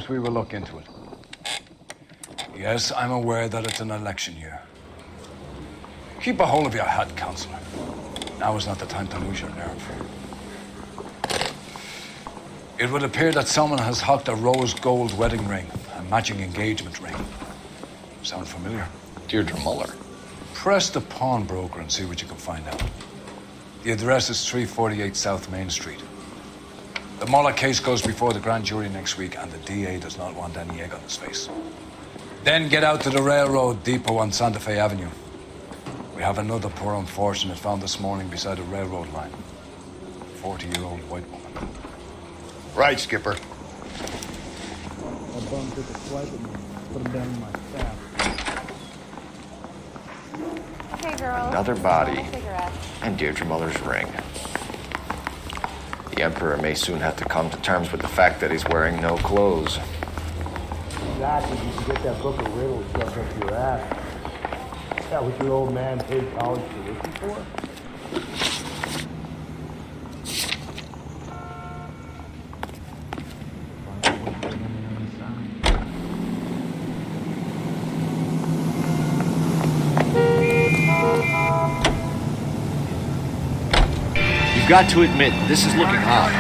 course we will look into it. Yes, I'm aware that it's an election year. Keep a hold of your head, Counselor. Now is not the time to lose your nerve. It would appear that someone has hocked a rose gold wedding ring, a matching engagement ring. Sound familiar? Deirdre Muller. Press the pawnbroker and see what you can find out. The address is 348 South Main Street. The Muller case goes before the grand jury next week, and the DA does not want any egg on his face. Then get out to the railroad depot on Santa Fe Avenue. We have another poor unfortunate found this morning beside a railroad line. 40-year-old white woman. Right, Skipper. That bum took a swipe at me. Put him down in my staff. Hey, girls. Another body. And Deirdre Muller's ring. The Emperor may soon have to come to terms with the fact that he's wearing no clothes. Exactly. You can get that book of riddles shoved up your ass. Is that what your old man paid college tuition for? You've got to admit, this is looking odd.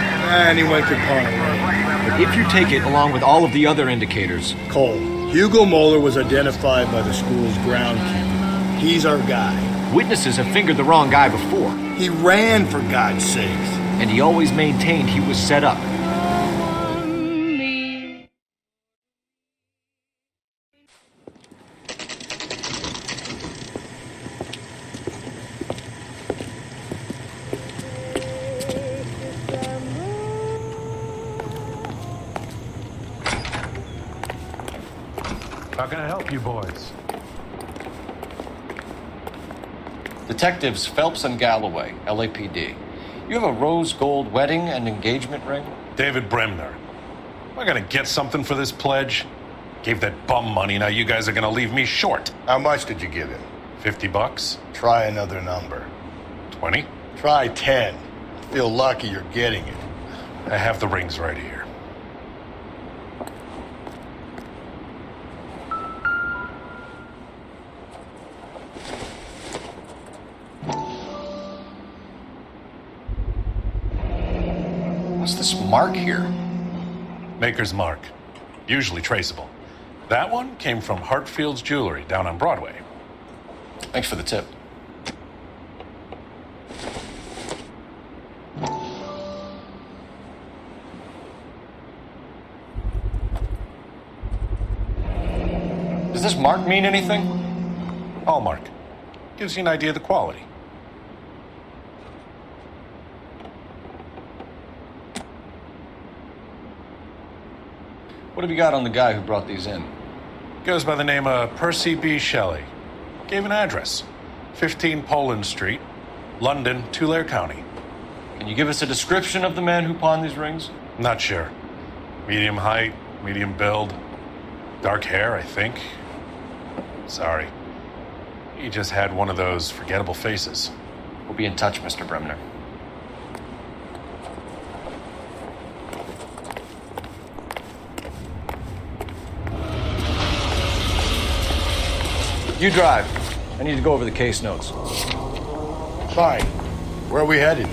Anyone could pawn a ring. But if you take it along with all of the other indicators... Cole, Hugo Moeller was identified by the school's groundkeeper. He's our guy. Witnesses have fingered the wrong guy before. He ran, for God's sakes. And he always maintained he was set up. How can I help you boys? Detectives Phelps and Galloway, LAPD. You have a rose gold wedding and engagement ring? David Bremner. Am I gonna get something for this pledge? Gave that bum money, now you guys are gonna leave me short. How much did you give him? $50? Try another number. 20? Try 10. Feel lucky you're getting it. I have the rings right here. What's this mark here? Maker's mark. Usually traceable. That one came from Hartfield's Jewelry down on Broadway. Thanks for the tip. Does this mark mean anything? Hallmark. Gives you an idea of the quality. What have you got on the guy who brought these in? Goes by the name of Percy B. Shelley. Gave an address. 15 Poland Street, London, Tulare County. Can you give us a description of the man who pawned these rings? Not sure. Medium height, medium build. Dark hair, I think. Sorry. He just had one of those forgettable faces. We'll be in touch, Mr. Bremner. You drive. I need to go over the case notes. Fine. Where are we headed?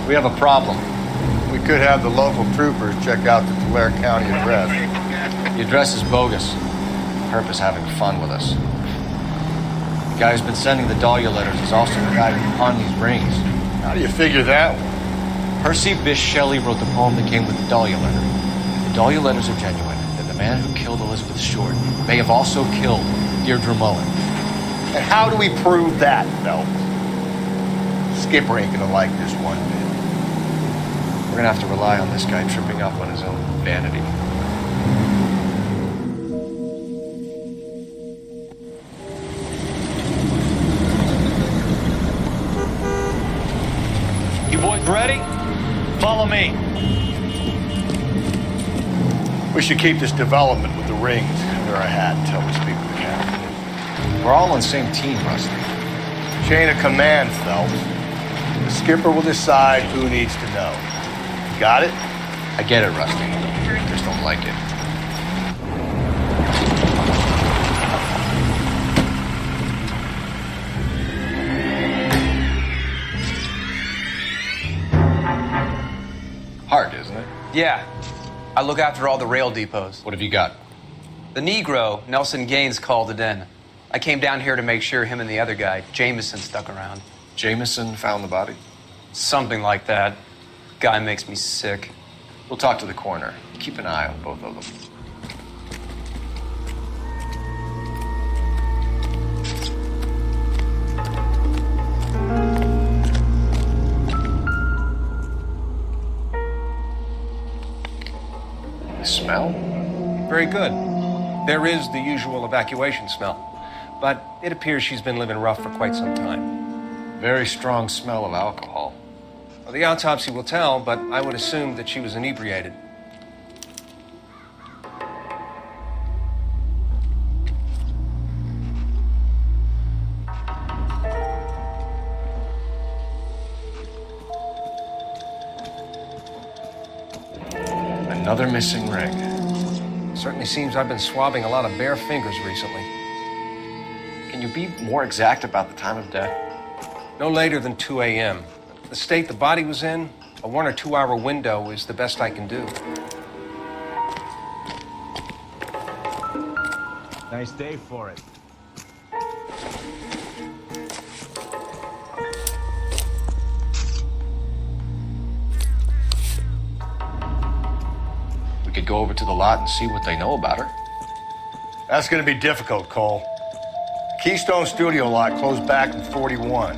We have a problem. We could have the local troopers check out the Tulare County address. The address is bogus. Herb is having fun with us. The guy who's been sending the Dahlia letters is also the guy who pawned these rings. How do you figure that one? Percy Bysshe Shelley wrote the poem that came with the Dahlia letter. If the Dahlia letters are genuine, then the man who killed Elizabeth Short may have also killed Deirdre Muller. And how do we prove that, Phelps? Skipper ain't gonna like this one bit. We're gonna have to rely on this guy tripping up on his own vanity. You boys ready? Follow me. We should keep this development with the rings under our hat until we speak with the captain. We're all on the same team, Rusty. Chain of command, Phelps. The skipper will decide who needs to know. Got it? I get it, Rusty. Just don't like it. Hard, isn't it? Yeah. I look after all the rail depots. What have you got? The Negro, Nelson Gaines, called it in. I came down here to make sure him and the other guy, Jameson, stuck around. Jameson found the body? Something like that. Guy makes me sick. We'll talk to the coroner. Keep an eye on both of them. The smell? Very good. There is the usual evacuation smell, but it appears she's been living rough for quite some time. Very strong smell of alcohol. Well, the autopsy will tell, but I would assume that she was inebriated. Another missing ring. Certainly seems I've been swabbing a lot of bare fingers recently. Can you be more exact about the time of death? No later than 2 a.m. The state the body was in, a 1 or 2 hour window is the best I can do. Nice day for it. We could go over to the lot and see what they know about her. That's gonna be difficult, Cole. Keystone Studio lot closed back in 41.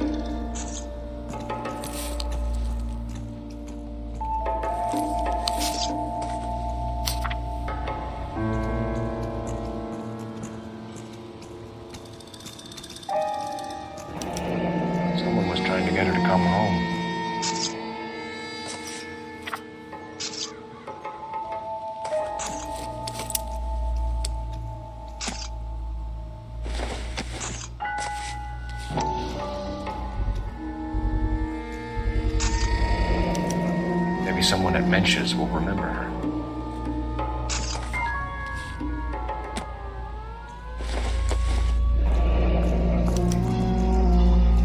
Someone was trying to get her to come home. Maybe someone at Mensch's will remember her.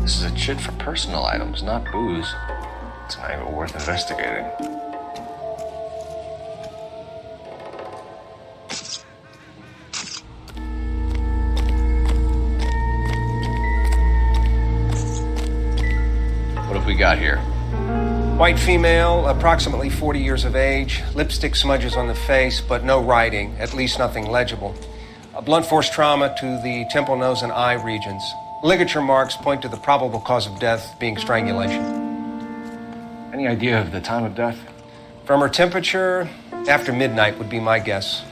This is a chit for personal items, not booze. It's an angle worth investigating. What have we got here? White female, approximately 40 years of age, lipstick smudges on the face, but no writing, at least nothing legible. A blunt force trauma to the temple, nose, and eye regions. Ligature marks point to the probable cause of death being strangulation. Any idea of the time of death? From her temperature, after midnight would be my guess.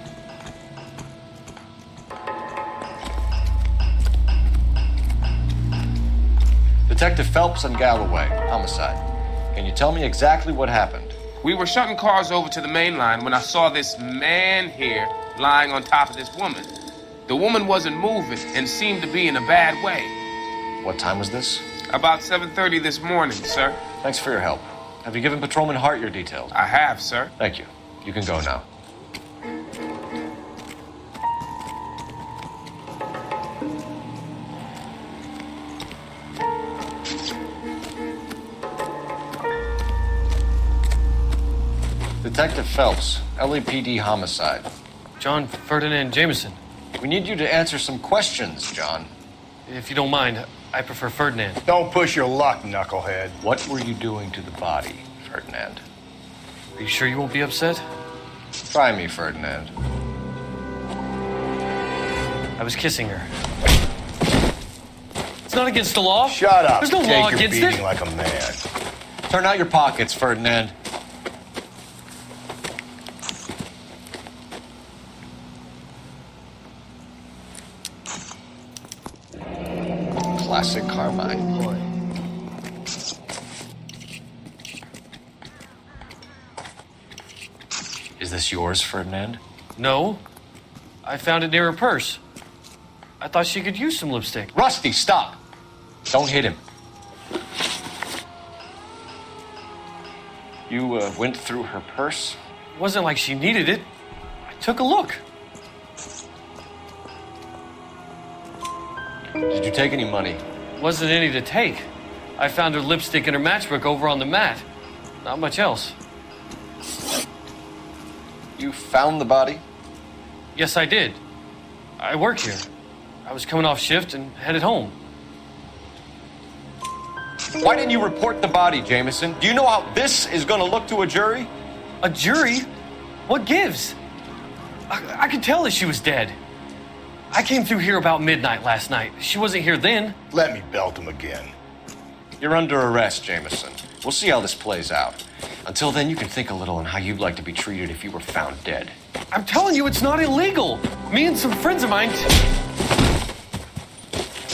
Detective Phelps and Galloway, homicide. Can you tell me exactly what happened? We were shutting cars over to the main line when I saw this man here lying on top of this woman. The woman wasn't moving and seemed to be in a bad way. What time was this? About 7:30 this morning, sir. Thanks for your help. Have you given Patrolman Hart your details? I have, sir. Thank you. You can go now. Detective Phelps, LAPD homicide. John Ferdinand Jameson. We need you to answer some questions, John. If you don't mind, I prefer Ferdinand. Don't push your luck, knucklehead. What were you doing to the body, Ferdinand? Are you sure you won't be upset? Try me, Ferdinand. I was kissing her. It's not against the law. Shut up. There's no Take law your against beating it. like a man. Turn out your pockets, Ferdinand. Classic Carmine. Is this yours, Ferdinand? No. I found it near her purse. I thought she could use some lipstick. Rusty, stop! Don't hit him. You went through her purse? It wasn't like she needed it. I took a look. Did you take any money? Wasn't any to take. I found her lipstick and her matchbook over on the mat. Not much else. You found the body? Yes, I did. I work here. I was coming off shift and headed home. Why didn't you report the body, Jameson? Do you know how this is going to look to a jury? A jury? What gives? I could tell that she was dead. I came through here about midnight last night. She wasn't here then. Let me belt him again. You're under arrest, Jameson. We'll see how this plays out. Until then, you can think a little on how you'd like to be treated if you were found dead. I'm telling you, it's not illegal. Me and some friends of mine...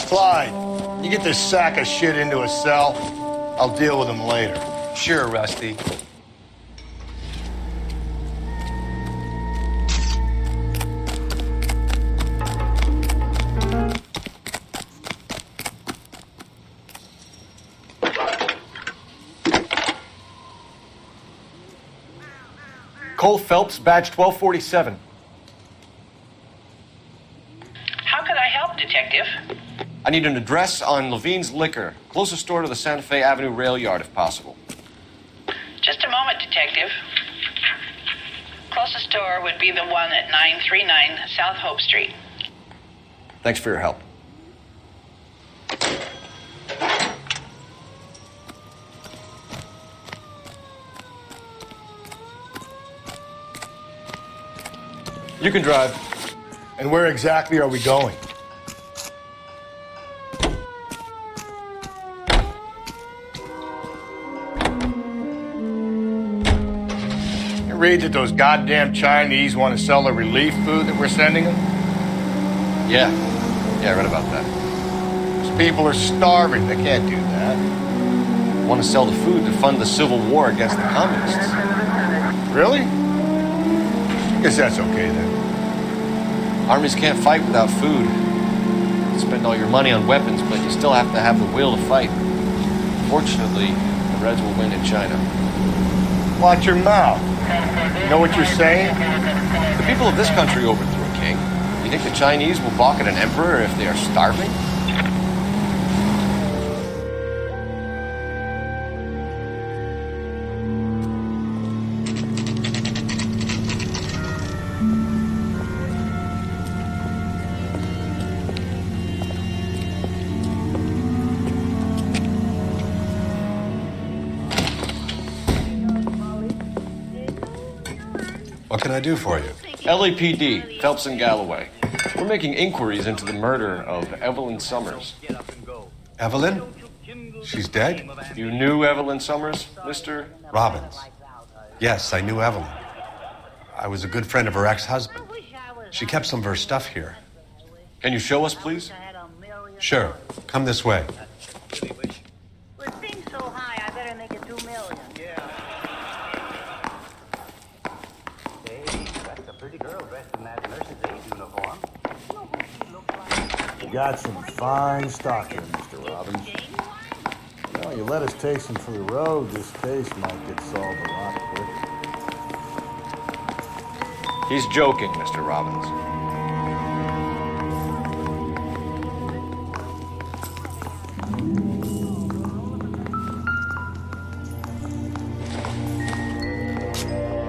Clyde, you get this sack of shit into a cell. I'll deal with him later. Sure, Rusty. Cole Phelps, badge 1247. How can I help, Detective? I need an address on Levine's Liquor, closest store to the Santa Fe Avenue rail yard, if possible. Just a moment, Detective. Closest store would be the one at 939 South Hope Street. Thanks for your help. You can drive. And where exactly are we going? You read that those goddamn Chinese want to sell the relief food that we're sending them? Yeah, I read about that. Those people are starving. They can't do that. Want to sell the food to fund the civil war against the communists. Really? Guess that's okay then. Armies can't fight without food. You spend all your money on weapons, but you still have to have the will to fight. Fortunately, the Reds will win in China. Watch your mouth. You know what you're saying? The people of this country overthrew a king. You think the Chinese will balk at an emperor if they are starving? What can I do for you? LAPD, Phelps and Galloway. We're making inquiries into the murder of Evelyn Summers. Evelyn? She's dead? You knew Evelyn Summers, Mr. Robbins. Yes, I knew Evelyn. I was a good friend of her ex-husband. She kept some of her stuff here. Can you show us, please? Sure. Come this way. With things so high, I better make it 2 million. Hey, that's a pretty girl dressed in that nurse's aid uniform. You got some fine stock here, Mr. Robbins. Well, you let us take some for the road, this case might get solved a lot quicker. He's joking, Mr. Robbins.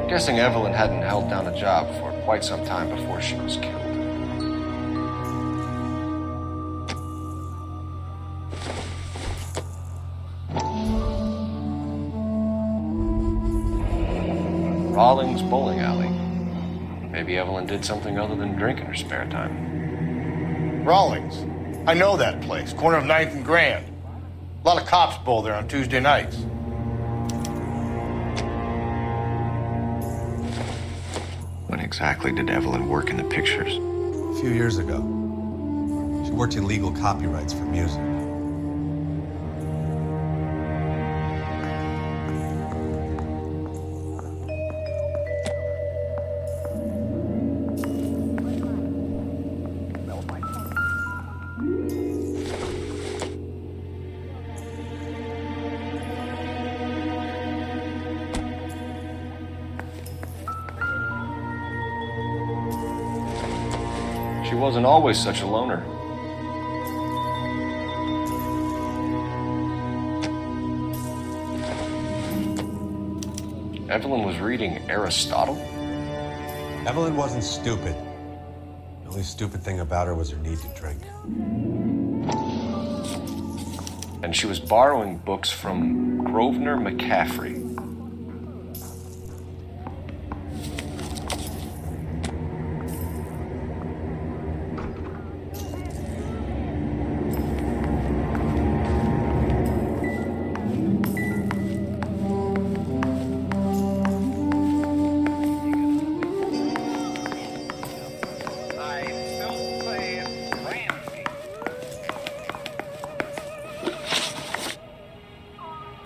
Guessing Evelyn hadn't held down a job for quite some time before she was killed. Rawlings Bowling Alley. Maybe Evelyn did something other than drink in her spare time. Rawlings. I know that place. Corner of 9th and Grand. A lot of cops bowl there on Tuesday nights. When exactly did Evelyn work in the pictures? A few years ago. She worked in legal copyrights for music. wasn't always such a loner. Evelyn was reading Aristotle? Evelyn wasn't stupid. The only stupid thing about her was her need to drink. And she was borrowing books from Grosvenor McCaffrey.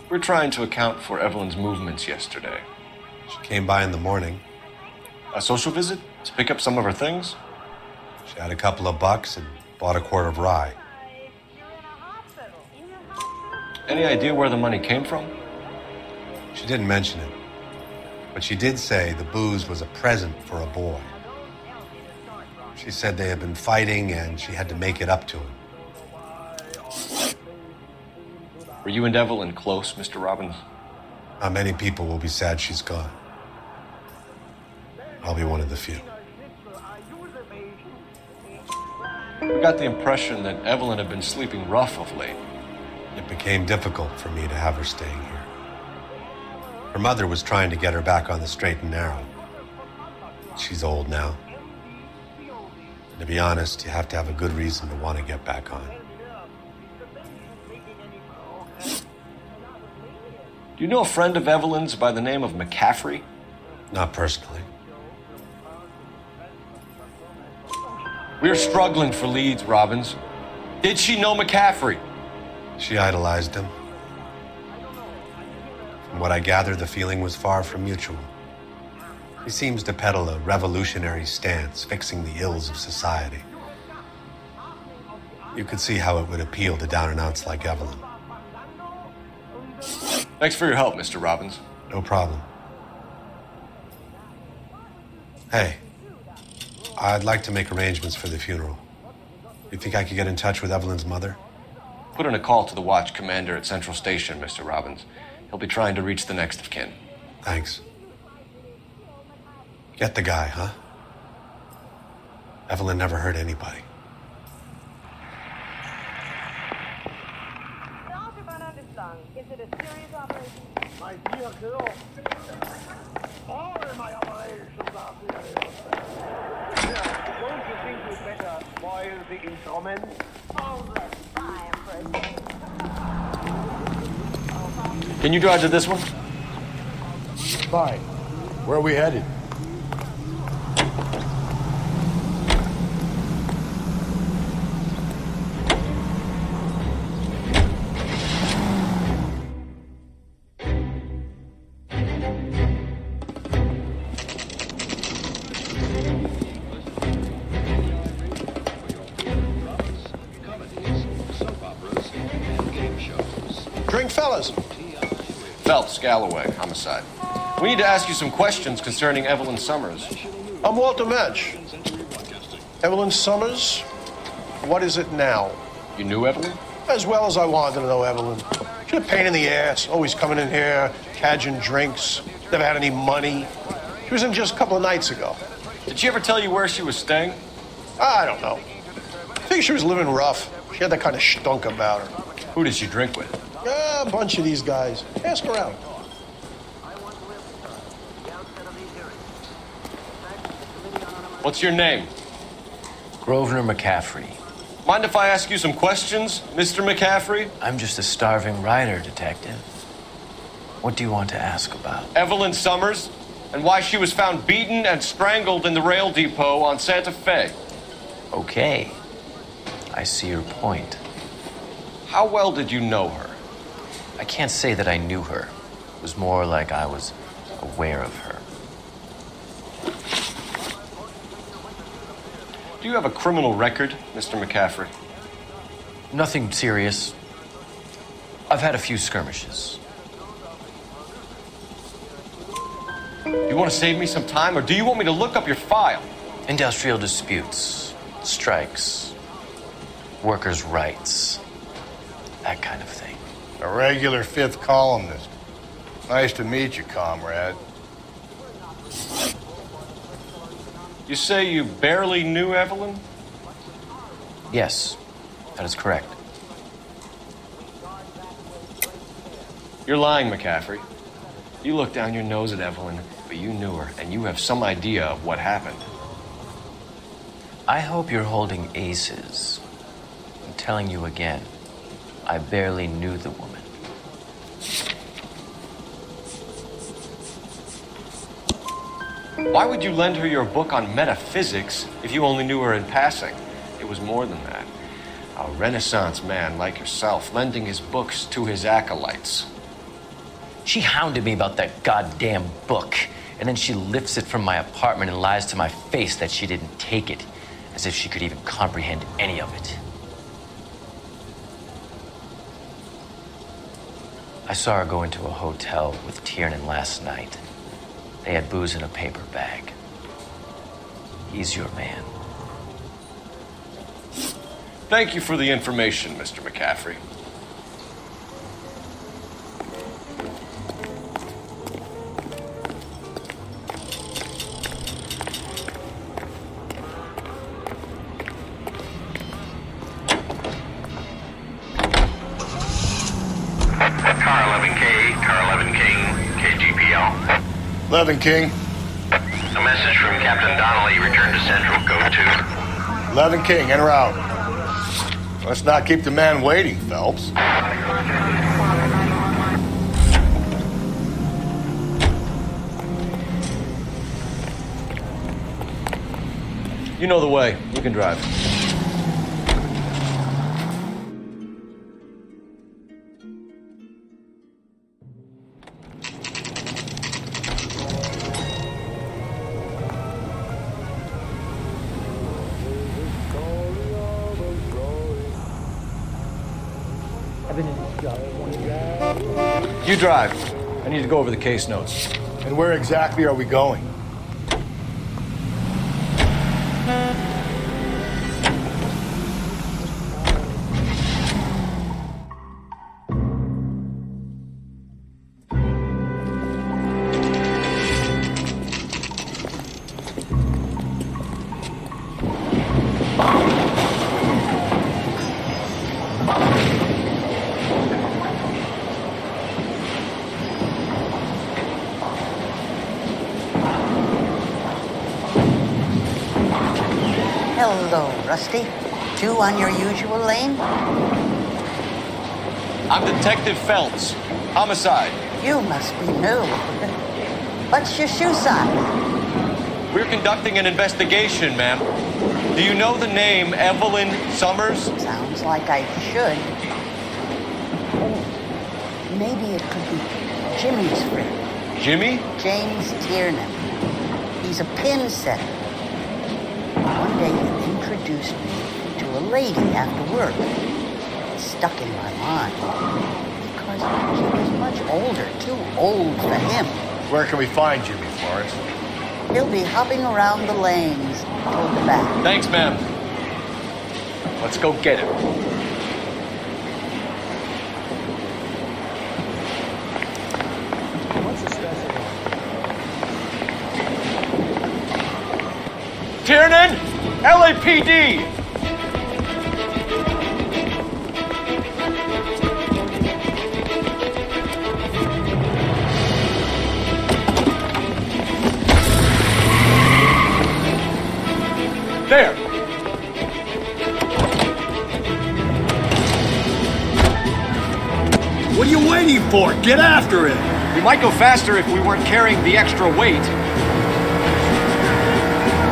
We're trying to account for Evelyn's movements yesterday. She came by in the morning. A social visit? To pick up some of her things? She had a couple of bucks and bought a quart of rye. Any idea where the money came from? She didn't mention it. But she did say the booze was a present for a boy. She said they had been fighting and she had to make it up to him. Were you and Evelyn close, Mr. Robbins? Not many people will be sad she's gone. I'll be one of the few. We got the impression that Evelyn had been sleeping rough of late. It became difficult for me to have her staying here. Her mother was trying to get her back on the straight and narrow. She's old now. And to be honest, you have to have a good reason to want to get back on. Do you know a friend of Evelyn's by the name of McCaffrey? Not personally. We're struggling for leads, Robbins. Did she know McCaffrey? She idolized him. From what I gather, the feeling was far from mutual. He seems to peddle a revolutionary stance, fixing the ills of society. You could see how it would appeal to down-and-outs like Evelyn. Thanks for your help, Mr. Robbins. No problem. Hey, I'd like to make arrangements for the funeral. You think I could get in touch with Evelyn's mother? Put in a call to the watch commander at Central Station, Mr. Robbins. He'll be trying to reach the next of kin. Thanks. Get the guy, huh? Evelyn never hurt anybody. Is it a serious operation? My dear girl, all my operations are serious. Don't you think we'd better boil the instrument? Oh, that's fine, Fred. Can you drive to this one? Fine. Where are we headed? Drink, fellas. Phelps, Galloway, Homicide. We need to ask you some questions concerning Evelyn Summers. I'm Walter Mensch. Evelyn Summers? What is it now? You knew Evelyn? As well as I wanted to know Evelyn. She's a pain in the ass, always coming in here, cadging drinks, never had any money. She was in just a couple of nights ago. Did she ever tell you where she was staying? I don't know. I think she was living rough. She had that kind of stunk about her. Who did she drink with? Yeah, a bunch of these guys. Ask around. What's your name? Grosvenor McCaffrey. Mind if I ask you some questions, Mr. McCaffrey? I'm just a starving writer, Detective. What do you want to ask about? Evelyn Summers, and why she was found beaten and strangled in the rail depot on Santa Fe. Okay. I see your point. How well did you know her? I can't say that I knew her. It was more like I was aware of her. Do you have a criminal record, Mr. McCaffrey? Nothing serious. I've had a few skirmishes. You want to save me some time, or do you want me to look up your file? Industrial disputes. Strikes, workers' rights, that kind of thing. A regular fifth columnist. Nice to meet you, comrade. You say you barely knew Evelyn? Yes, that is correct. You're lying, McCaffrey. You look down your nose at Evelyn, but you knew her, and you have some idea of what happened. I hope you're holding aces. I'm telling you again, I barely knew the woman. Why would you lend her your book on metaphysics if you only knew her in passing? It was more than that. A Renaissance man like yourself, lending his books to his acolytes. She hounded me about that goddamn book, and then she lifts it from my apartment and lies to my face that she didn't take it, as if she could even comprehend any of it. I saw her go into a hotel with Tiernan last night. They had booze in a paper bag. He's your man. Thank you for the information, Mr. McCaffrey. Car 11 King, KGPL. 11 King. A message from Captain Donnelly. Return to Central. Go to 11 King, en route. Let's not keep the man waiting, Phelps. You know the way. You can drive. You drive. I need to go over the case notes. And where exactly are we going? Hello, Rusty. Two on your usual lane? I'm Detective Phelps. Homicide. You must be new. What's your shoe size? We're conducting an investigation, ma'am. Do you know the name Evelyn Summers? Sounds like I should. Maybe it could be Jimmy's friend. Jimmy? James Tiernan. He's a pin setter. One day he introduced me to a lady after work. It stuck in my mind because she was much older, too old for him. Where can we find Jimmy, Florence? He'll be hopping around the lanes toward the back. Thanks, ma'am. Let's go get him. What's the special? Tiernan! LAPD! There! What are you waiting for? Get after it! We might go faster if we weren't carrying the extra weight.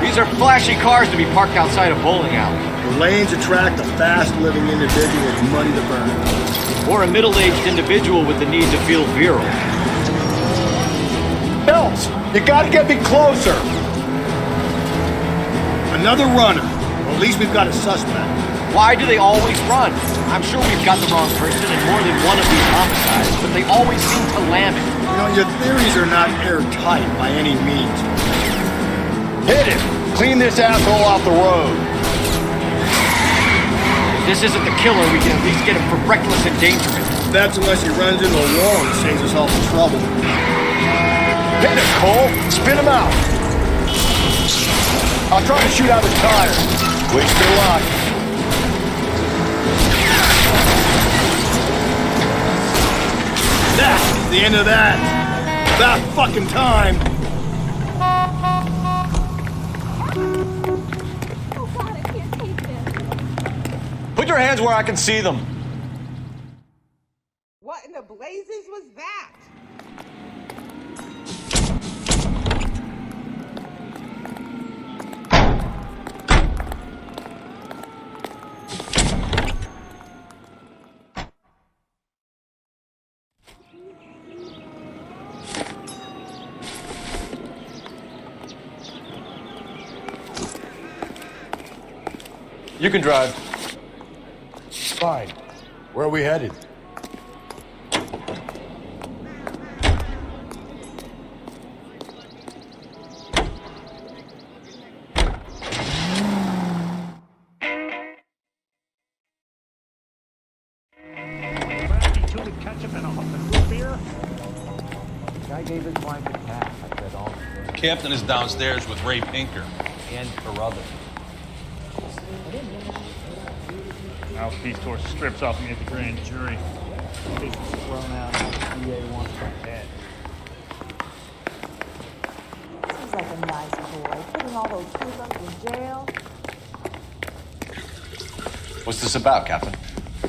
These are flashy cars to be parked outside a bowling alley. The lanes attract a fast-living individual with money to burn. Or a middle-aged individual with the need to feel virile. Phelps, you gotta get me closer! Another runner. Well, at least we've got a suspect. Why do they always run? I'm sure we've got the wrong person in more than one of these homicides, but they always seem to lam it. You know, your theories are not airtight by any means. Hit it! Clean this asshole off the road. this isn't the killer, we can at least get him for reckless endangerment. That's unless he runs into a wall and saves us all some trouble. Hit it, Cole. Spin him out. I'll try to shoot out his tire. Wish me luck. That's the end of that. About fucking time. Put your hands where I can see them. What in the blazes was that? You can drive. Fine. Where are we headed? Guy gave his wife a cat. I said, oh. Captain is downstairs with Ray Pinker. And Carruthers. Mouthpiece tore strips off me at the grand jury. Case was thrown out. The DA wants my head. Seems like a nice boy. Putting all those hoodlums in jail. What's this about, Captain?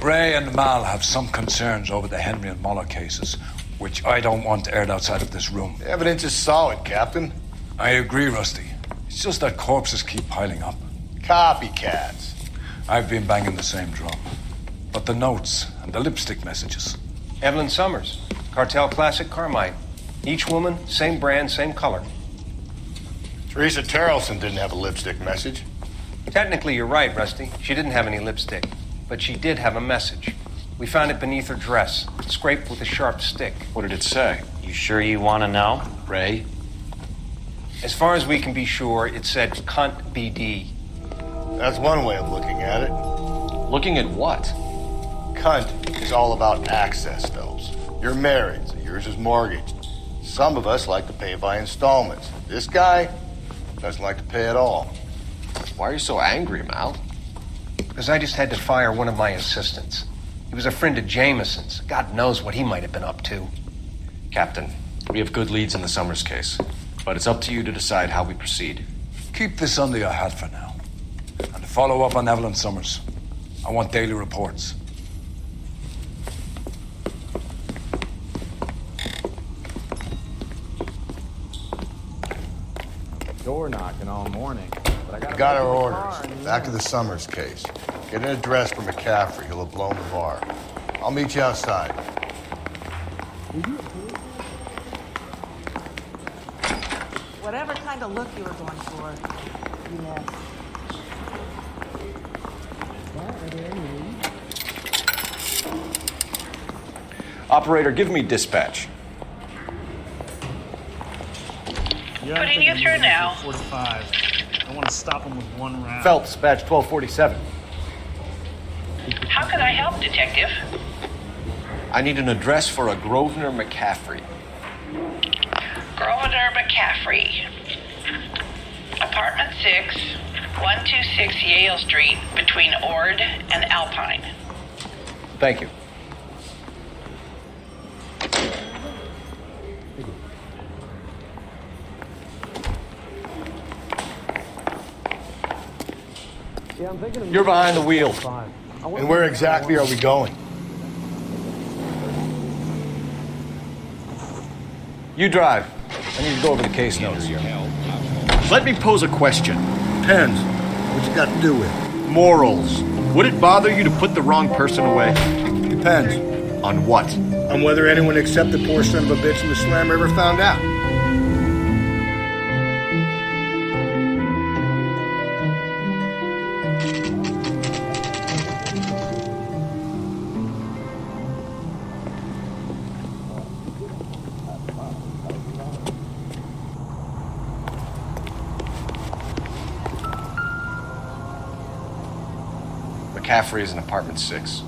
Ray and Mal have some concerns over the Henry and Muller cases, which I don't want aired outside of this room. The evidence is solid, Captain. I agree, Rusty. It's just that corpses keep piling up. Copycats. I've been banging the same drum. But the notes and the lipstick messages. Evelyn Summers, Cartel Classic Carmine. Each woman, same brand, same color. Teresa Terrelson didn't have a lipstick message. Technically, you're right, Rusty. She didn't have any lipstick. But she did have a message. We found it beneath her dress, scraped with a sharp stick. What did it say? You sure you want to know? Ray? As far as we can be sure, it said cunt BD. That's one way of looking at it. Looking at what? Cunt is all about access, Phelps. You're married, so yours is mortgaged. Some of us like to pay by installments. This guy doesn't like to pay at all. Why are you so angry, Mal? Because I just had to fire one of my assistants. He was a friend of Jameson's. God knows what he might have been up to. Captain, we have good leads in the Summers case, but it's up to you to decide how we proceed. Keep this under your hat for now. And follow up on Evelyn Summers. I want daily reports. Door knocking all morning. But I got our orders. Back of the Summers case. Get an address for McCaffrey. He'll have blown the bar. I'll meet you outside. Whatever kind of look you were going for, you missed. Operator, give me dispatch. Putting you through now. 45. I want to stop him with one round. Phelps, badge 1247. How can I help, Detective? I need an address for a Grosvenor McCaffrey. Grosvenor McCaffrey. Apartment 6, 126 Yale Street, between Ord and Alpine. Thank you. You're behind the wheel. And where exactly are we going? You drive. I need to go over the case notes. Let me pose a question. Depends. What you got to do with it? Morals. Would it bother you to put the wrong person away? Depends. On what? On whether anyone except the poor son of a bitch in the slammer ever found out. McCaffrey is in apartment 6.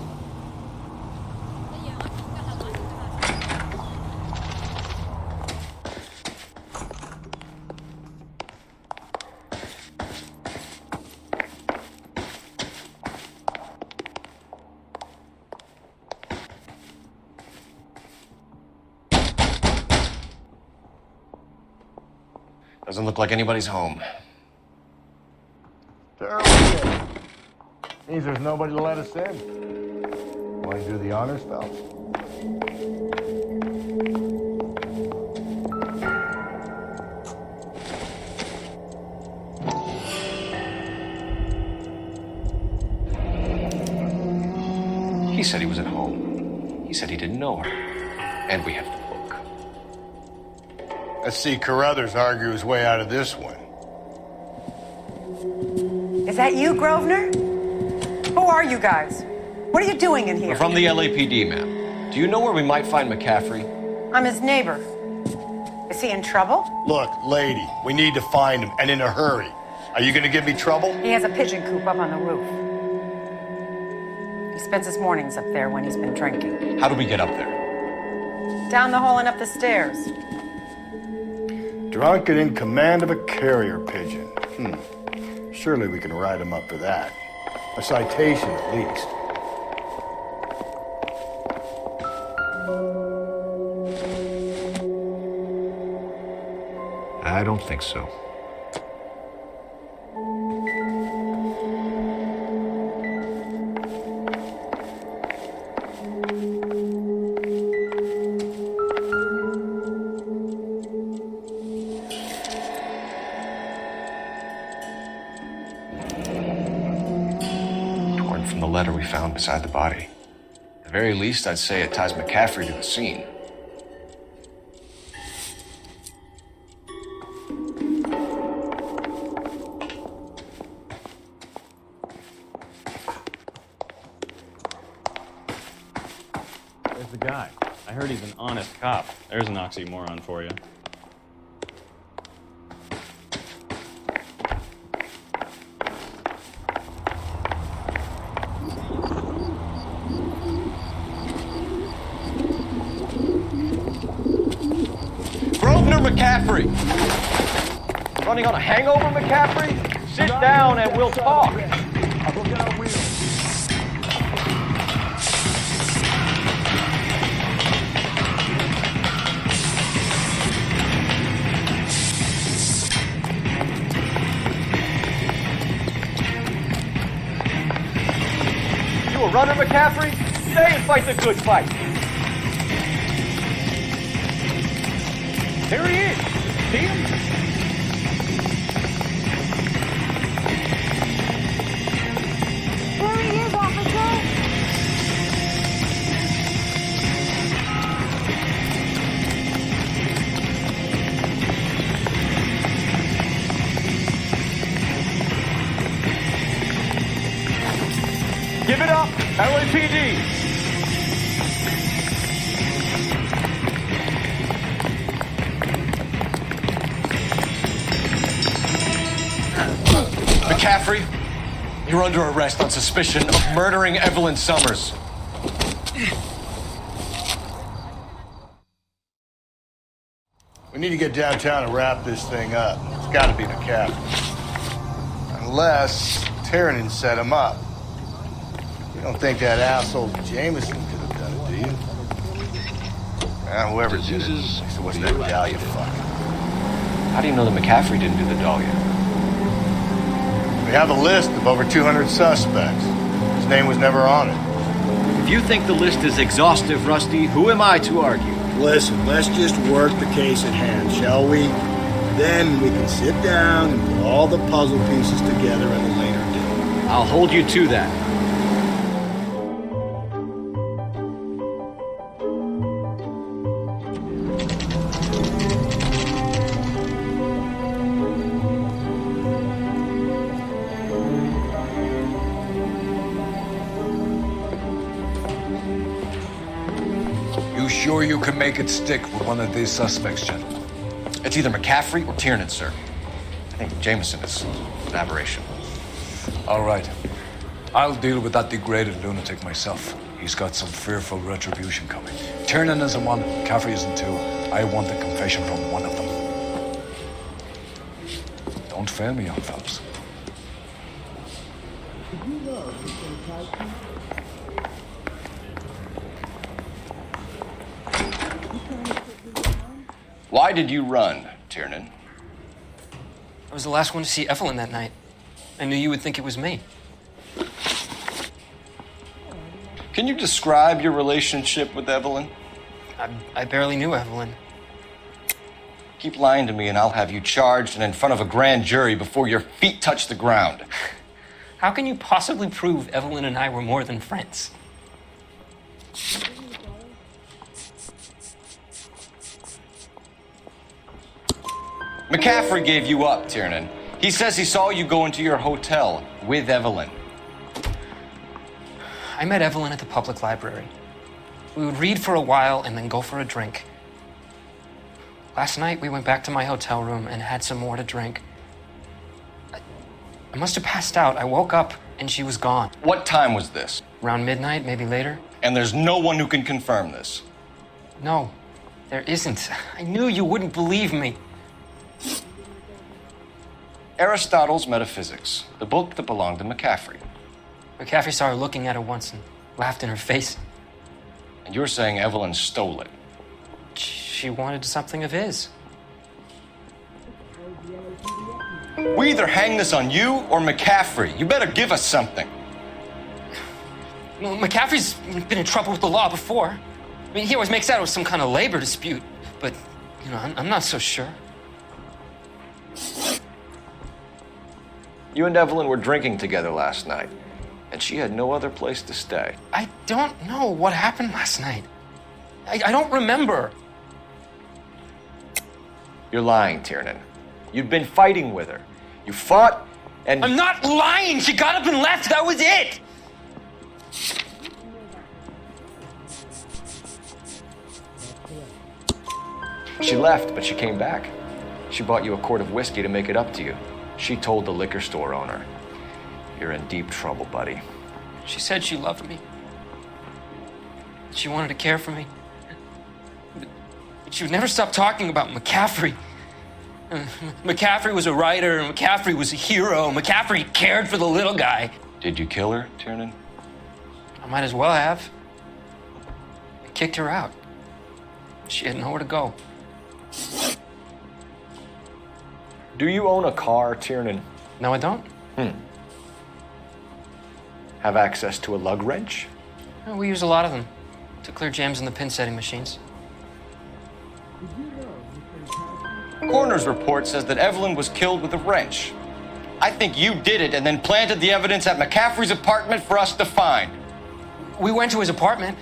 Doesn't look like anybody's home. Terrible shit. Means there's nobody to let us in. Want to do the honors, pal? He said he was at home. He said he didn't know her. And we have the book. Let's see Carruthers argue his way out of this one. Is that you, Grosvenor? Who are you guys? What are you doing in here? We're from the LAPD, ma'am. Do you know where we might find McCaffrey? I'm his neighbor. Is he in trouble? Look, lady, we need to find him, and in a hurry. Are you going to give me trouble? He has a pigeon coop up on the roof. He spends his mornings up there when he's been drinking. How do we get up there? Down the hall and up the stairs. Drunk and in command of a carrier pigeon. Surely we can write him up for that. A citation, at least. I don't think so. Torn from the letter we found beside the body. At the very least, I'd say it ties McCaffrey to the scene. There's the guy. I heard he's an honest cop. There's an oxymoron for you. Grosvenor McCaffrey! Running on a hangover, McCaffrey? Sit down and we'll talk. You a runner, McCaffrey? Stay and fight the good fight. There he is. See him? There he is, officer! Give it up, LAPD. McCaffrey, you're under arrest on suspicion of murdering Evelyn Summers. We need to get downtown and wrap this thing up. It's got to be McCaffrey. Unless Tiernan set him up. You don't think that asshole Jameson could have done it, do you? Whoever did it. So what's that Dahlia fuck? How do you know that McCaffrey didn't do the Dahlia? We have a list of over 200 suspects. His name was never on it. If you think the list is exhaustive, Rusty, who am I to argue? Listen, let's just work the case at hand, shall we? Then we can sit down and put all the puzzle pieces together at a later date. I'll hold you to that. You sure you can make it stick with one of these suspects, gentlemen? It's either McCaffrey or Tiernan, sir. I think Jameson is an aberration. All right. I'll deal with that degraded lunatic myself. He's got some fearful retribution coming. Tiernan isn't one, Caffrey isn't two. I want the confession from one of them. Don't fail me, young fellas. Why did you run, Tiernan? I was the last one to see Evelyn that night. I knew you would think it was me. Can you describe your relationship with Evelyn? I barely knew Evelyn. Keep lying to me and I'll have you charged and in front of a grand jury before your feet touch the ground. How can you possibly prove Evelyn and I were more than friends? McCaffrey gave you up, Tiernan. He says he saw you go into your hotel with Evelyn. I met Evelyn at the public library. We would read for a while and then go for a drink. Last night, we went back to my hotel room and had some more to drink. I must have passed out. I woke up and she was gone. What time was this? Around midnight, maybe later. And there's no one who can confirm this? No, there isn't. I knew you wouldn't believe me. Aristotle's Metaphysics, the book that belonged to McCaffrey. McCaffrey saw her looking at it once and laughed in her face. And you're saying Evelyn stole it? She wanted something of his. We either hang this on you or McCaffrey. You better give us something. Well, McCaffrey's been in trouble with the law before. I mean, he always makes out it was some kind of labor dispute, but, I'm not so sure. You and Evelyn were drinking together last night, and she had no other place to stay. I don't know what happened last night. I don't remember. You're lying, Tiernan. You've been fighting with her. You fought, and... I'm not lying! She got up and left, that was it! She left, but she came back. She bought you a quart of whiskey to make it up to you. She told the liquor store owner. You're in deep trouble, buddy. She said she loved me. She wanted to care for me. But she would never stop talking about McCaffrey. McCaffrey was a writer, McCaffrey was a hero, McCaffrey cared for the little guy. Did you kill her, Tiernan? I might as well have. I kicked her out. She had nowhere to go. Do you own a car, Tiernan? No, I don't. Have access to a lug wrench? No, we use a lot of them to clear jams in the pin setting machines. Coroner's report says that Evelyn was killed with a wrench. I think you did it and then planted the evidence at McCaffrey's apartment for us to find. We went to his apartment.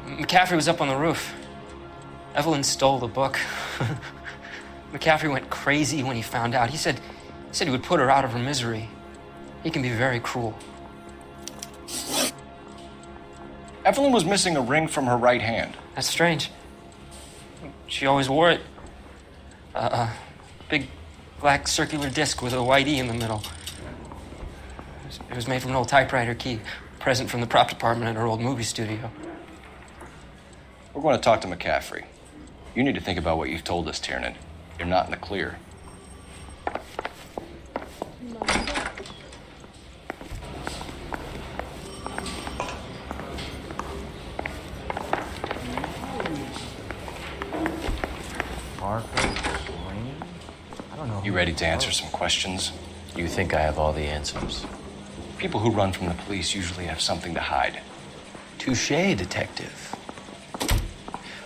McCaffrey was up on the roof. Evelyn stole the book. McCaffrey went crazy when he found out. He said he would put her out of her misery. He can be very cruel. Evelyn was missing a ring from her right hand. That's strange. She always wore it. Big black circular disc with a white E in the middle. It was made from an old typewriter key, present from the prop department at her old movie studio. We're going to talk to McCaffrey. You need to think about what you've told us, Tiernan. You're not in the clear. You ready to answer some questions? You think I have all the answers? People who run from the police usually have something to hide. Touché, detective.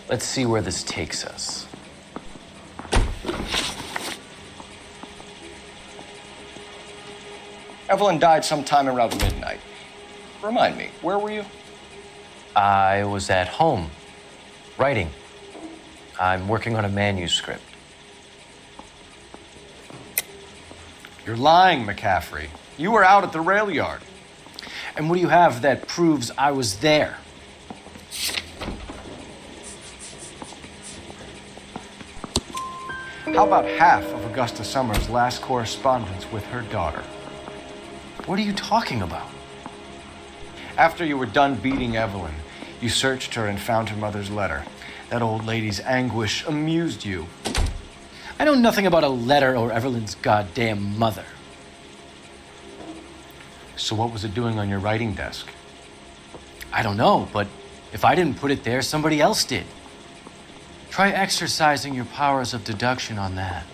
Let's see where this takes us. Evelyn died sometime around midnight. Remind me, where were you? I was at home, writing. I'm working on a manuscript. You're lying, McCaffrey. You were out at the rail yard. And what do you have that proves I was there? How about half of Augusta Summers' last correspondence with her daughter? What are you talking about? After you were done beating Evelyn, you searched her and found her mother's letter. That old lady's anguish amused you. I know nothing about a letter or Evelyn's goddamn mother. So what was it doing on your writing desk? I don't know, but if I didn't put it there, somebody else did. Try exercising your powers of deduction on that.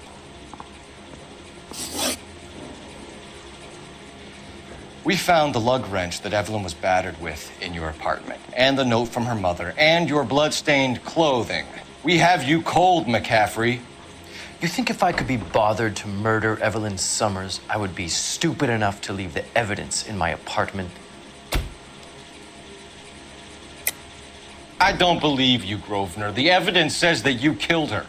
We found the lug wrench that Evelyn was battered with in your apartment, and the note from her mother, and your blood-stained clothing. We have you cold, McCaffrey. You think if I could be bothered to murder Evelyn Summers, I would be stupid enough to leave the evidence in my apartment? I don't believe you, Grosvenor. The evidence says that you killed her.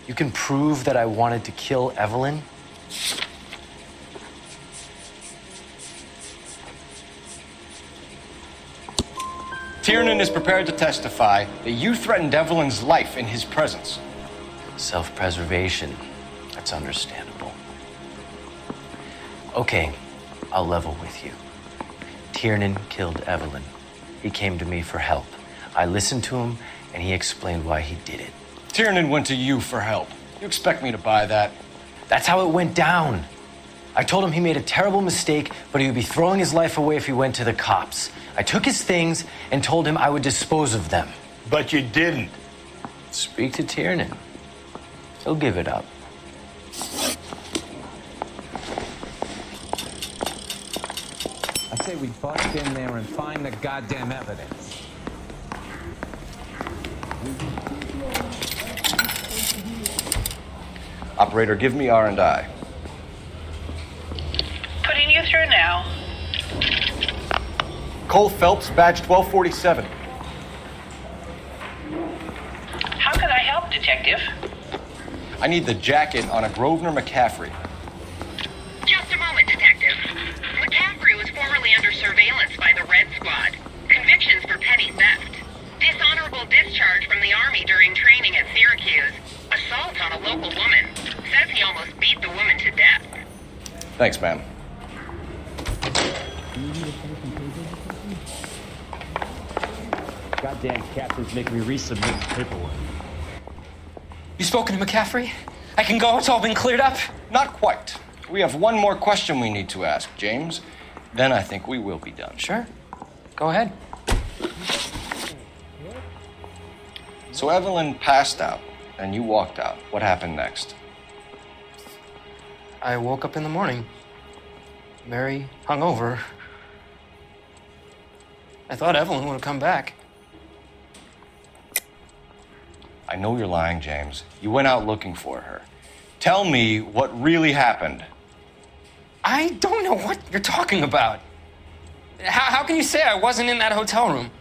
You can prove that I wanted to kill Evelyn? Tiernan is prepared to testify that you threatened Evelyn's life in his presence. Self-preservation. That's understandable. Okay, I'll level with you. Tiernan killed Evelyn. He came to me for help. I listened to him, and he explained why he did it. Tiernan went to you for help. You expect me to buy that? That's how it went down. I told him he made a terrible mistake, but he would be throwing his life away if he went to the cops. I took his things and told him I would dispose of them. But you didn't. Speak to Tiernan. He'll give it up. I say we bust in there and find the goddamn evidence. Operator, give me R&I. Putting you through now. Cole Phelps, badge 1247. How can I help, Detective? I need the jacket on a Grosvenor McCaffrey. Just a moment, Detective. McCaffrey was formerly under surveillance by the Red Squad. Convictions for petty theft. Dishonorable discharge from the Army during training at Syracuse. Assault on a local woman. Says he almost beat the woman to death. Thanks, ma'am. Goddamn captains make me resubmit the paperwork. You spoken to McCaffrey? I can go? It's all been cleared up? Not quite. We have one more question we need to ask, James. Then I think we will be done. Sure. Go ahead. So Evelyn passed out, and you walked out. What happened next? I woke up in the morning, very hungover. I thought Evelyn would have come back. I know you're lying, James. You went out looking for her. Tell me what really happened. I don't know what you're talking about. How can you say I wasn't in that hotel room?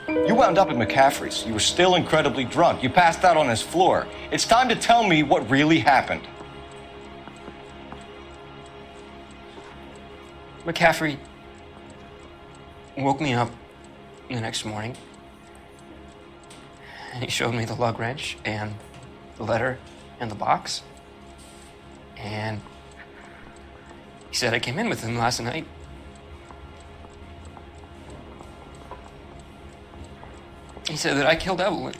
You wound up at McCaffrey's. You were still incredibly drunk. You passed out on his floor. It's time to tell me what really happened. McCaffrey woke me up the next morning, and he showed me the lug wrench and the letter and the box. And he said I came in with him last night. He said that I killed Evelyn.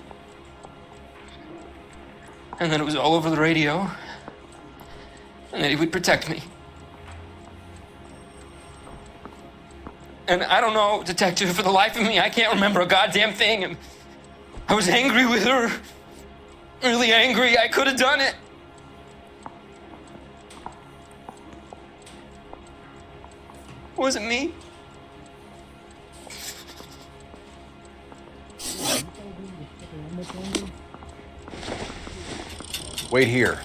And that it was all over the radio. And that he would protect me. And I don't know, Detective, for the life of me, I can't remember a goddamn thing. And I was angry with her. Really angry. I could have done it. Was it me? Wait here.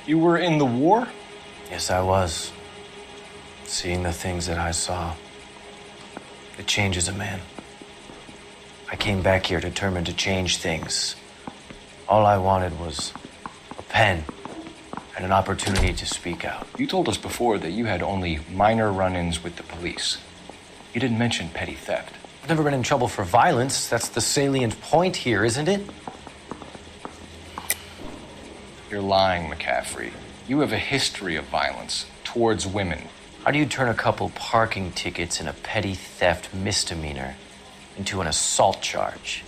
You were in the war? Yes, I was. Seeing the things that I saw, it changes a man. I came back here determined to change things. All I wanted was a pen and an opportunity to speak out. You told us before that you had only minor run-ins with the police. You didn't mention petty theft. I've never been in trouble for violence. That's the salient point here, isn't it? You're lying, McCaffrey. You have a history of violence towards women. How do you turn a couple parking tickets and a petty theft misdemeanor into an assault charge?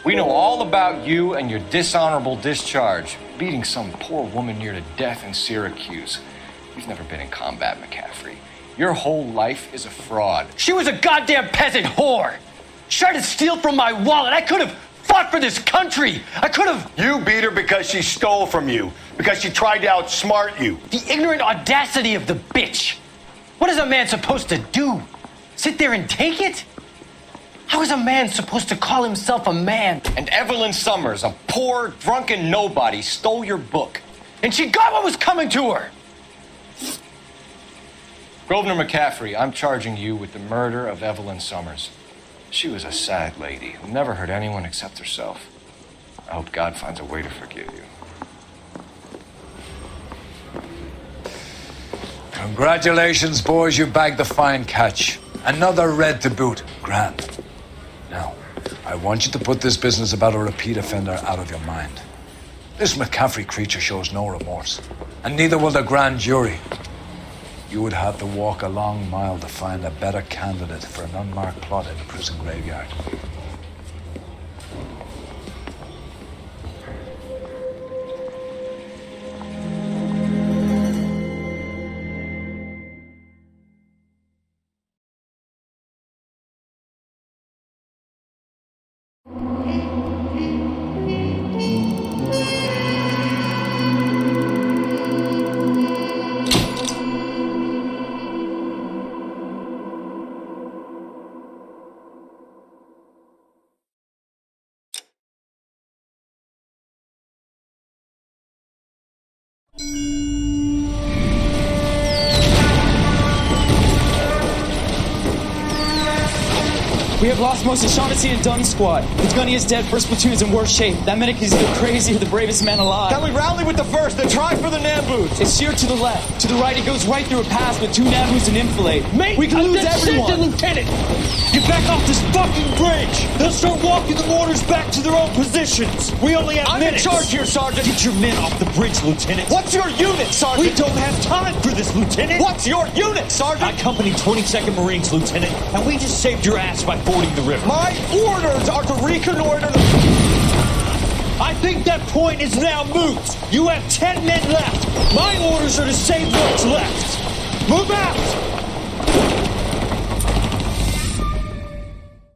We know all about you and your dishonorable discharge, beating some poor woman near to death in Syracuse. You've never been in combat, McCaffrey. Your whole life is a fraud. She was a goddamn peasant whore! She tried to steal from my wallet. I could have fought for this country. I could have... You beat her because she stole from you, because she tried to outsmart you. The ignorant audacity of the bitch. What is a man supposed to do? Sit there and take it? How is a man supposed to call himself a man? And Evelyn Summers, a poor, drunken nobody, stole your book. And she got what was coming to her. Grosvenor McCaffrey, I'm charging you with the murder of Evelyn Summers. She was a sad lady who never hurt anyone except herself. I hope God finds a way to forgive you. Congratulations, boys. You bagged the fine catch. Another red to boot. Grand. Now, I want you to put this business about a repeat offender out of your mind. This McCaffrey creature shows no remorse, and neither will the grand jury. You would have to walk a long mile to find a better candidate for an unmarked plot in a prison graveyard. We have lost most of Shaughnessy and Dunn's squad. The gunny is dead, first platoon is in worse shape. That medic is either crazy or the bravest man alive. Can we rally with the first and try for the Nambus? It's sheer to the left. To the right, it goes right through a pass with 2 Nambus and enfilade. Mate, we can lose everyone. Lieutenant, get back off this fucking bridge. They'll start walking the mortars back to their own positions. We only have minutes. I'm in charge here, Sergeant. Get your men off the bridge, Lieutenant. What's your unit, Sergeant? We don't have time for this, Lieutenant. What's your unit, Sergeant? I company 22nd Marines, Lieutenant, and we just saved your ass by fording the river. My orders are to reconnoiter the... I think that point is now moot. You have 10 men left. My orders are to save what's left. Move out!